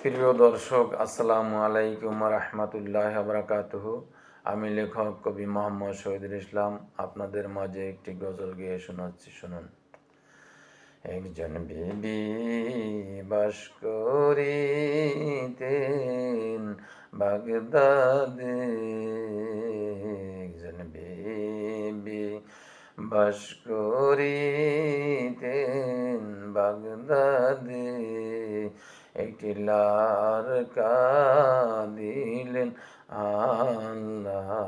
প্রিয় দর্শক, আসসালামু আলাইকুম রহমতুল্লাহ বারাকাতুহু। আমি লেখক কবি মোহাম্মদ শহীদুল ইসলাম আপনাদের মাঝে একটি গজল গেয়ে শোনাচ্ছি, শুনুন। একজন বিবি বাস করিতেন বাগদাদে, একজন বিবি বাস করিতেন বাগদাদে, একটি লারকা দিলেন আল্লাহ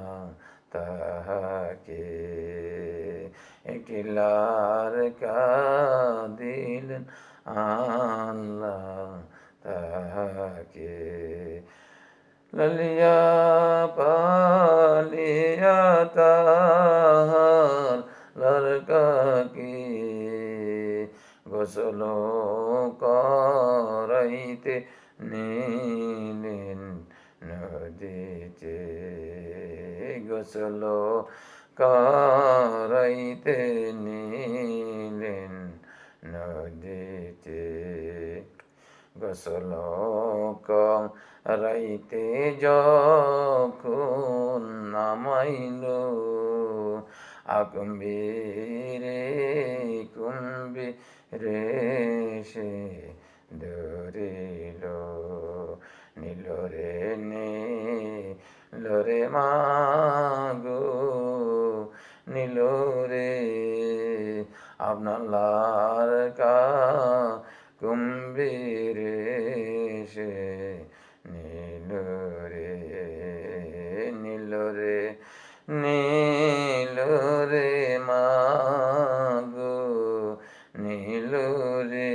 তাহাকে, একটি লারকা দিলেন আল্লাহ তাহাকে। লালিয়া পালিয়া তাহার লারকাকে গোসল করাইতে নিলেন নদীতে, গোসল করাইতে নিলেন নদীতে, গোসল করাইতে যখন নামাইল কুম্ভীরে কুম্ভীরে সে ধরিল, নিল রে নিল রে মাগো, নিল রে আপনার লারকা কুম্ভীরে সে নিল রে, নিল রে নীল রে মাগো, নীল রে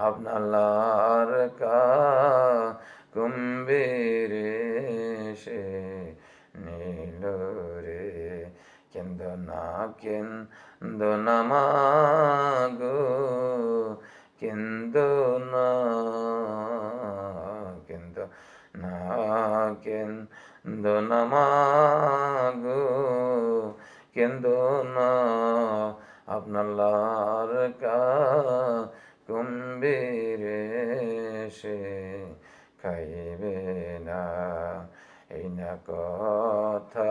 আপনার লারকা কুম্ভীরে সে নীল রে। কেন্দ না মাগো, কেন্দ না, কেন্দ না, কেন্দ না মাগো, কেন্দ না আপনার লারকা কুম্ভীরে সে খাইবে না। এই না কথা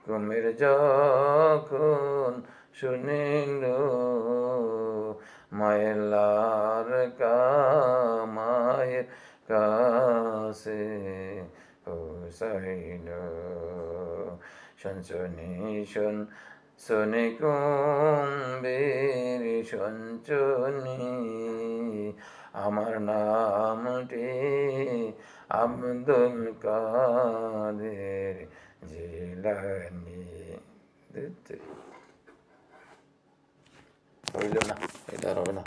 কুমির যখন শুনিল, মায়ের লারকা মায়ের কাছে পৌঁছাইল। শনি শনি কুম্ভীর সঞ্চনি, আমার নামটি আব্দুল কাদের জিলানী। হইল না, এটা হবে না।